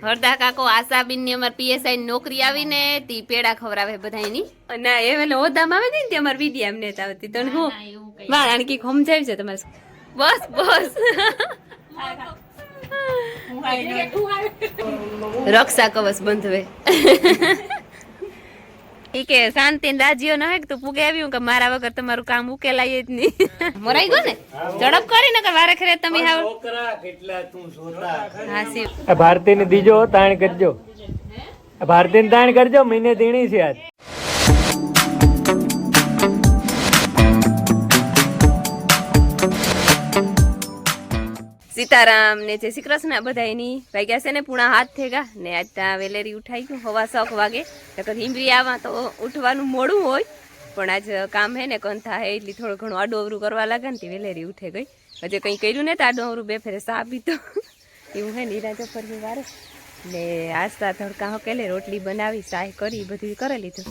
હરદા કાકો આશાબીન ની અમાર પીએસઆઈ ની નોકરી આવીને તી પેડા ખવરાવે બધાયની ના એ વેલે હોદામાં આવે ને અમાર વિડિયા એમને આવતી તને હું વાહ આણકી સમજાવી છે તમારે બસ બસ રક્ષા કવચ બંધવે ઈ કે શાંતિ ને રાજીઓ ન હે કે તું પૂગે આવ્યું કે મારા વગર તમારું કામ ઉકેલાય જ નહીં મોરાઈ ગયો ને ઝડપ કરી નકર વારે ખરે તમે હાવ છોકરા કેટલા તું જોતા હા સી ભારતી ને દીજો તાણ કરજો ભારતી ને તાણ કરજો મહિને દીણી છે આજ સીતારામ ને જય શ્રી કૃષ્ણ બધાયની વાગ્યા છે ને પૂણા હાથ થેગા ને આજ ત્યાં વેલેરી ઉઠાઈ ગયું 6:15 વાગે નકર હિમરી આવા તો ઉઠવાનું મોડું હોય પણ આજ કામ હે ને કંથા હે એટલે થોડું ઘણું આડોવરું કરવા લાગે ને તે વેલેરી ઉઠે ગઈ હજે કંઈ કર્યું ને તો આડોવરું બે ફેરે સા પીતો એવું હે નીરાજો ફરવી વારે ને આસ્તા તડકા હકેલે રોટલી બનાવી સાય કરી બધું કરી લીધું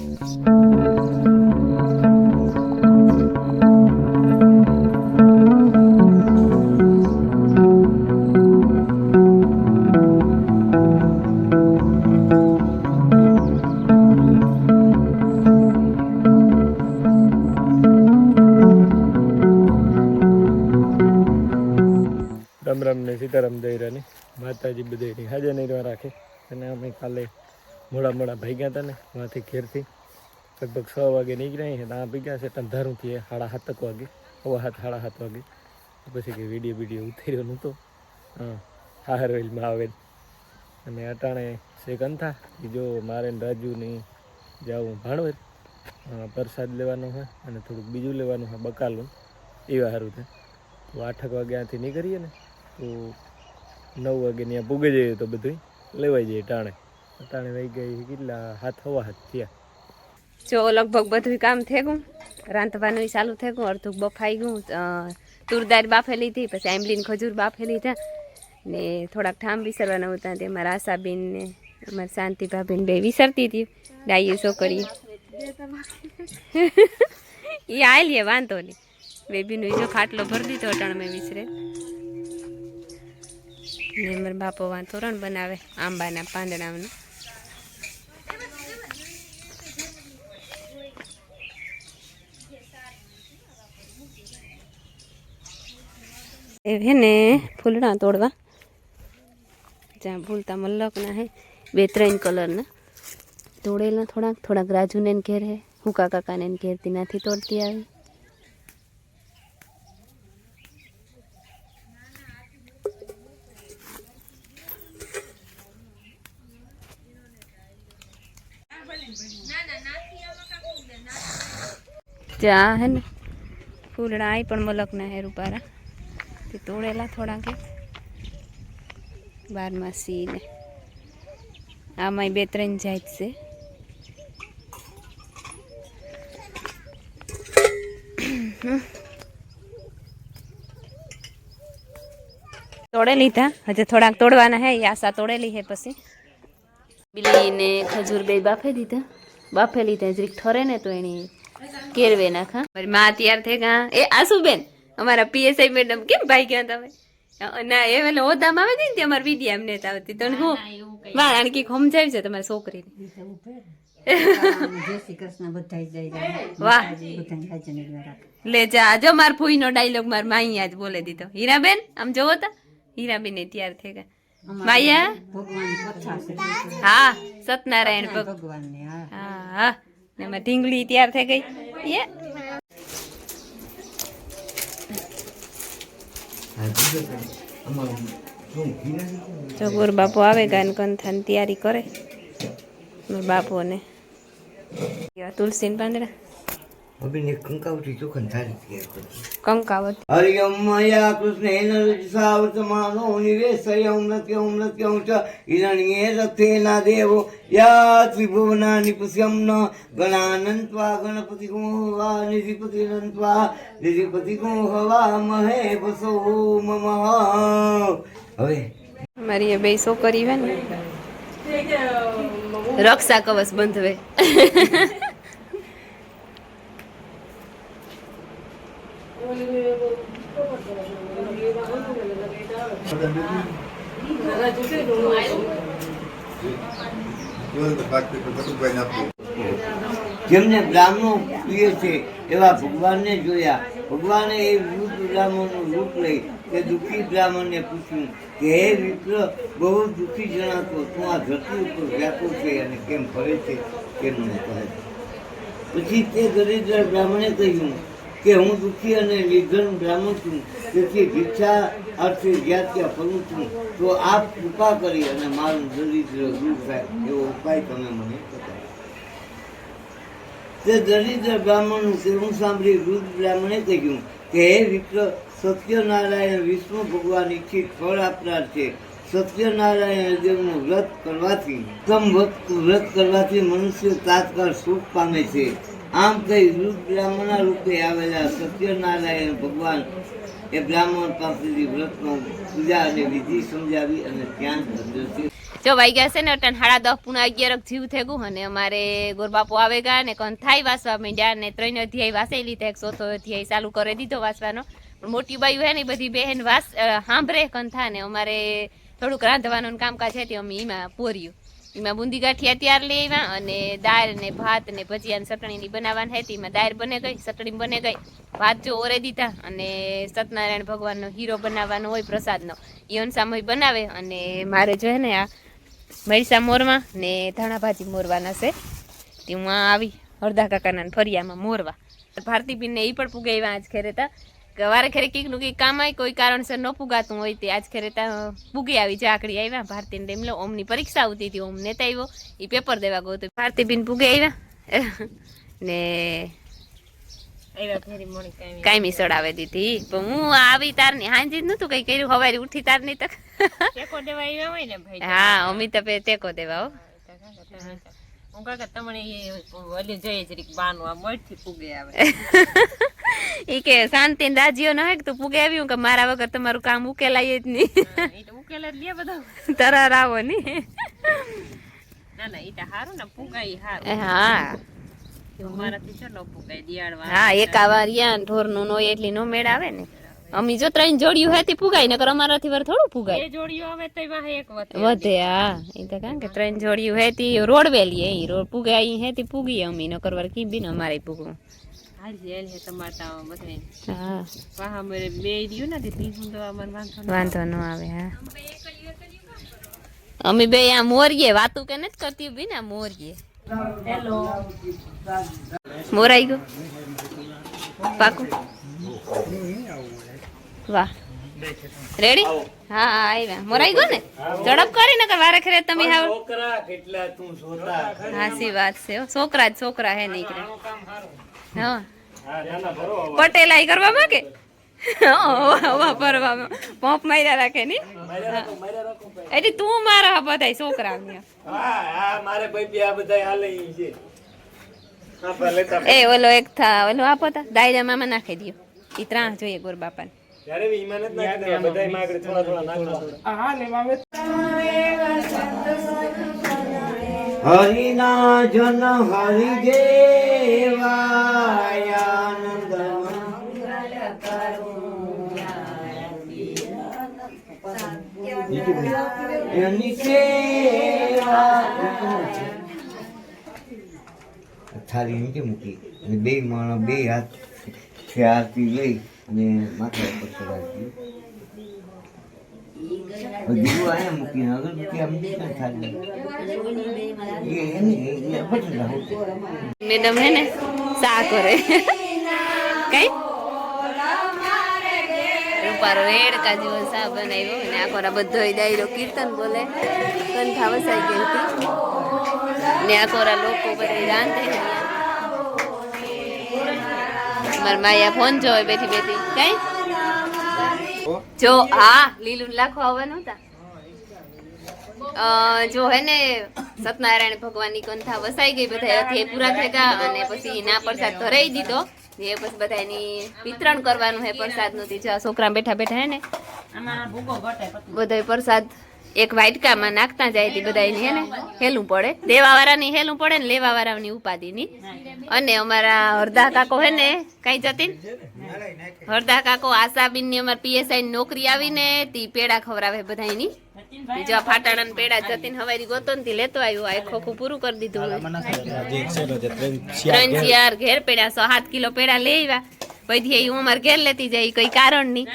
રામ ને સીતારામ દૈરાની માતાજી બધાની હાજર નહીં રાખે અને અમે કાલે મોડા ભાગ્યા હતા ને ત્યાંથી ઘેરથી લગભગ 6 વાગે નીકળ્યા ત્યાં ભેગા છે અંધારુંથી 7:30 વાગે 7:30 વાગે પછી કે વિડીયો ઉતાર્યો નહોતો હારવેલમાં આવે અને અટાણે શેક અંથા જો મારે રાજુની જાઉં ભાણવર પ્રસાદ લેવાનો હોય અને થોડુંક બીજું લેવાનું હોય બકાલું એવા સારું થાય તો 8 વાગ્યાથી નીકળીએ ને તો 9 વાગે ત્યાં પૂગે જઈએ તો બધું લેવાઈ જાય ટાણે વહી ગઈ કેટલા 7:15 થયા જો લગભગ બધું કામ થઈ ગયું રાંધવાનું ચાલુ થઈ ગયું અડધું બફાઈ ગયું તુરદાર બાફે લીધી પછી આંબલીને ખજૂર બાફે લીધા ને થોડાક ઠામ વિસરવાના હતા તે મારા આશાબેન ને અમારી શાંતિ ભાભીને બે વિસરતી હતી ડાઈએ છોકરીએ એ આયલીએ વાંધો નહીં બેબીનો જો ખાટલો ભરી દીધો અટાણ મેં વિસરે ને મારા બાપો વાં તોરણ બનાવે આંબાના પાંદડાનું એ હે ને ફૂલડા તોડવા જ્યાં ભૂલતા મલ્લકના હે 2-3 કલરના તોડેલા થોડાક રાજુને ઘેર હે હુકા કાકાને ઘેરથી નાથી તોડતી આવી જ્યાં હે ને ફૂલડા આઈ પણ મલકના હે રૂપારા તે તોડેલા થોડાક બારમાસી ને આમાં 2-3 જાત છે તોડે લીધા હજે થોડાક તોડવાના હે આશા તોડેલી હે પછી બિલ્લી ને ખજૂર બે બાફે લીધા જરીક ઠરે ને તો એની કેરવે નાખા મારી માં તૈયાર થઈ ગયા એ આસુબેન અમારા પીએસઆઈ મેડમ કેમ ભાઈ ગયા તમે ના એ વેલે હોદામાં આવે ને અમારી વિડિયા એમને આવતી તને હું વાહ આણકી સમજાવી છે તમારી છોકરીને વાહ લે જા જો માર ફૂઈ નો ડાયલોગ માર માઈ આજ બોલે દીધો હીરાબેન આમ જોવો તા હીરાબેન તૈયાર થઈ ગયા માયા હા સતનારાયણ ભગવાન હા ને માં ઢીંગલી તૈયાર થઈ ગઈ એ જગોર બાપુ આવે ગાન કંથાની તૈયારી કરે બાપુ ને તુલસી ને પાંદડા અભિને કંકાવતી ચોખન થાળી કંકાવત હરિયમ મયા કૃષ્ણેન રજસાવતમાનો નિવેશયં નત્યં ચ હિરણ્યે રથેના દેવો યા ત્રિભુવનાનિ પુષ્યમ્ન ગણાનન્ત્વા ગણપતિગો હવા નિધિપતિગો હવા મહે વસો મમ હવે મારી એ બે છોકરી હે ને રક્ષા કવચ બંધવે જેમને બ્રાહ્મણો પ્રિય છે એવા ભગવાનને જોયા. ભગવાને એ વૃદ્ધ બ્રાહ્મણનું રૂપ લઈ તે દુઃખી બ્રાહ્મણને પૂછ્યું કે હે વિપ્ર, બહુ દુઃખી જણાતો, તું આ ધરતી ઉપર વ્યાકુળ છે અને કેમ ફરે છે, કેમ મને કહે છે. પછી તે દરિદ્ર બ્રાહ્મણે કહ્યું કે હું દુઃખી અને નિર્ધન બ્રાહ્મણ છું, તેથી ભિક્ષા અર્થે જ્યાં ત્યાં ફરું છું, તો આપ કૃપા કરી અને મારું દરિદ્ર દૂર થાય એવો ઉપાય તમે મને બતાવો. તે દરિદ્ર બ્રાહ્મણનું કહેવું સાંભળી વૃદ્ધ બ્રાહ્મણે કહ્યું કે હે વિપ્ર, સત્યનારાયણ વિષ્ણુ ભગવાન ઈચ્છિત ફળ આપનાર છે. સત્યનારાયણ દેવનું વ્રત કરવાથી વ્રત કરવાથી મનુષ્ય તાત્કાળ સુખ પામે છે. આમ કહી વૃદ્ધ બ્રાહ્મણના રૂપે આવેલા સત્યનારાયણ ભગવાન એ બ્રાહ્મણ પાસેથી વ્રતનો પૂજા અને વિધિ સમજાવી અને ધ્યાન કર્યું. જો વાગ્યા છે ને અટન 10:30 જીવ થઈ ગયું અને અમારે ગોરબાપુ આવે ગયા ને કોણ થાય વાસવા માંડ્યા ને 3 અધ્યાય વાસી લીધા, 1 ચોથો અધ્યાય ચાલુ કરી દીધો વાસવાનો. પણ મોટી બાયું હે ને બધી બહેન સાંભળે કંથા ને અમારે થોડુંક રાંધવાનું કામકાજ છે તે અમે એમાં પોર્યું. એમાં બુંદી ગાંઠિયા તૈયાર લઈ આવ્યા અને દાળ ને ભાત ને ભજીયા ને ચટણી બનાવવાની હતી. એમાં દાળ બને ગઈ, ચટણી બને ગઈ, ભાત જો ઓરે દીધા અને સત્યનારાયણ ભગવાનનો હીરો બનાવવાનો હોય પ્રસાદનો એ અનસામય બનાવે. અને મારે જો હે ને આ મરસા મોરવા ને ધાણા ભાજી મોરવાના છે તે હું આવી હરદા કાકાના ફરિયામાં મોરવા. ભારતીબેનને એ પણ પુગાવ્યા આજ ખેરેતા કે વારે ખેરે કંઈકનું કંઈક કામ આવી કોઈ કારણસર ન પુગાતું હોય તે આજ ખેરેતા પુગી આવી ઝાકડી આવ્યા. ભારતીને ડેમલો ઓમની પરીક્ષા આવતી હતી, ઓમ નેતા આવ્યો એ પેપર દેવા ગયો તો ભારતીબેન પુગે આવ્યા ને કાયમી સડાવે દીધી. પણ હું આવી તારની હાંજી જ નતું કઈ કર્યું, હવારી ઉઠી તારની તક હા અમી તો ટેકો દેવા હો. ઈ કે શાંતિ રાજીઓ ન હે કે તું પુગે આવ્યું કે મારા વગર તમારું કામ ઉકેલાય જ નહીં, તરાર આવો ની. હા એક વાર યા ઢોર નું નો એટલી નો મેળ આવે ને. અમી જો 3 જોડિયું હે તી પુગાય નકર અમારાથી વાર થોડું પુગાય. એ જોડિયું આવે તો વાહે એક વધે. હા એ તો કારણ કે 3 જોડિયું હે તી રોડવેલી એ રોડ પુગાય હે તી પુગી અમી નકર વાર કી બી ન અમારે પુગું. વાંધો ન આવે. હા અમે બે આ મોરીએ વાતું કે નથી કરતી બી ને મોરીએ. હેલો મોરાઈ ગયો પાકું. વાહ રેડી. હા હા આવ્યા મોરાઈ ગયો ને ઝડપ કરી ને વારે ખેરે તમે હાવ હાસી વાત છે. છોકરા જ છોકરા હે નીકળે. હા પટેલા કરવા માંગે ભરવામાં પંપ માર્યા રાખે ની એટલે તું મારા બધા છોકરા એ ઓલો એક થા ઓલો આપો તા દાયરા મામા નાખી દો. ઈ 3 જોઈએ ગોર બાપા હરિના જન હરિ દેવાનંદ થાળી નીચે મૂકી અને 2 માણસ 2 હાથ આરતી લઈ અને માથા ઉપર ચડાવી દીધું. આયા મૂકીને અગરબત્તી આમ થાળી મેડમ હે ને સા કરે કઈ રૂપારો રેડકા જેવો સા બનાવ્યો અને આખોરા બધો દાયરો કીર્તન બોલે કંઠા વસાઈ ગઈ હતી ને આખોરા લોકો બધા રાંધે. મારા માયા ફોન જોવે બેઠી બેઠી કઈ જો હા લીલું લાખો આવવાનું હતા. જો હે ને સત્યનારાયણ ભગવાનની કંઠા વસાઈ ગઈ, બધા અધ્યાય પૂરા થઈ ગયા અને પછી ના પ્રસાદ ધરાઈ દીધો. એ પછી બધા એની વિતરણ કરવાનું હે પ્રસાદ નું. છોકરા બેઠા બેઠા હે ને બધા પ્રસાદ એક વાટકામાં નાખતા જાય તે બધા હે ને હેલું પડે. દેવા વાળાની હેલું પડે ને લેવા વાળાની ઉપાધિની. અને અમારા હરદા કાકો હે ને કઈ જતી હરદા કાકો આશાબીન ની અમારા પીએસઆઈ ની નોકરી આવીને તી પેડા ખવડાવે બધાની બીજો આ ફાટાણા પેડા જતીન હવારી ગોતો ને લેતો આવ્યો આ ખોખું પૂરું કરી દીધું 3 ઘેર પેડા 107 કિલો પેડા લઈ આવ્યા પછી હું અમારે ઘેર લેતી જાય કઈ કારણ નહીં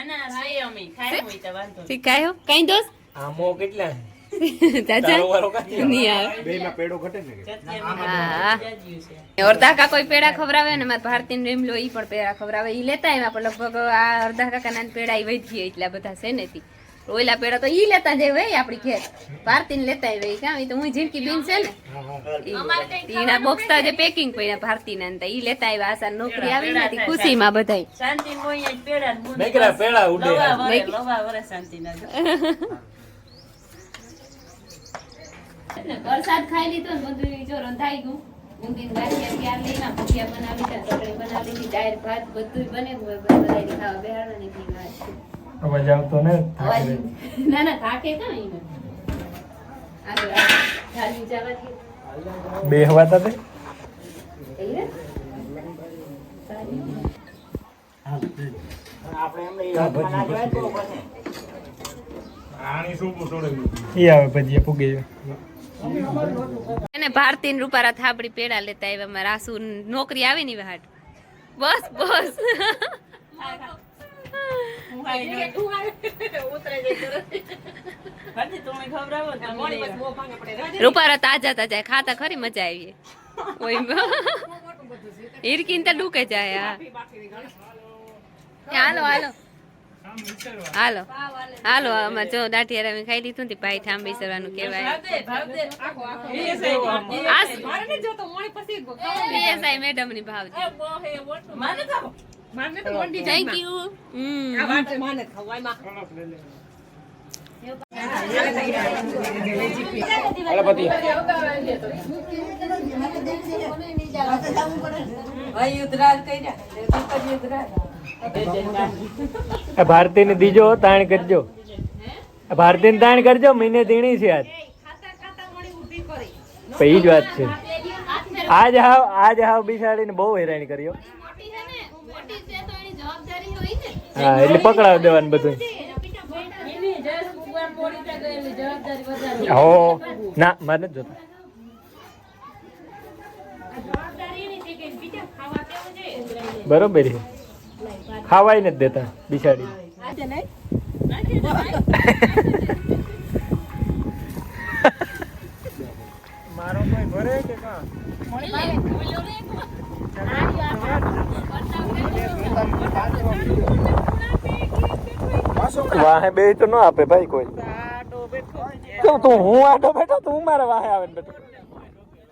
શીખાયો કઈ દોસ્ત આમો કેટલા ચાચા નહીં આવે બેમાં પેડો ઘટે ને હા અડધા કાકા કોઈ પેડા ખવડાવે ને મારા ભારતીન રેમલો ઈ પણ પેડા ખવડાવે ઈ લેતા આવ્યા પણ લગભગ આ અડધા કાકા ના પેડા ઈ વધી એટલા બધા છે ને તી ઓઈલા પેડા તો ઈ લેતા જાય ભાઈ આપડી ઘેર ભારતીન લેતા આવી કામ ઈ તો હું જીનકી બેન છે ને ઈના બોક્સ તો જે પેકિંગ પડ્યા ભારતીના ને ઈ લેતા આવ્યા આસા નોકરી આવી ને ખુશીમાં બધાય શાંતિ મોય પેડા મેકરા પેડા ઉડે લવા વરે શાંતિ ના વરસાદ ખાઈ લીધો ને બધું જો રંધાઈ ગયું ઊંધી ગાંઠિયા ત્યાર લઈને ભજીયા બનાવી લીધા ચટણી બનાવી લીધી દાળ ભાત બધું બને બધાને ખાવા બેહાડવાની થી વાત અવાજ આવતો ને ના ના થાકે કાં ઈને આ ઢાલી જવાથી બે હવાતા તે ઈ આવે ભજીયા પૂગી એને ભારતીન રૂપારા થાબડી પેડા લેતા આવ્યા મારા આસુ નોકરી આવી ની વાટ બસ બસ રૂપારા તાજા તાજા ખાતા ખરી મજા આવી હિરકીન તો ડૂકે જાય હાલો હાલો હાલો હાલો અમારે જો દાંઠિયા રમી ખાઈ લીધું ને ભાઈ થાંભી સરવાનું કેવાય પીએસઆઈ મેડમ ની ભાવ થેન્ક યુ ભારતી ને દીજો તાણ કરજો ભારતી ને તાણ કરજો મહિને દીણી છે આજ ઈ જ વાત છે આજ હાવ બિસાડી ને બહુ હેરાન કર્યો હા એટલે પકડાવ દેવાનું બધું હો ના મારે નથી જોતા બરોબર છે ખાવાય નથી દેતા બિસાડી મારો કોઈ ભરે કે વાહે બે તો ન આપે ભાઈ કોઈ તું હું આટો બેઠો તું મારે વાહે આવે ને બેઠો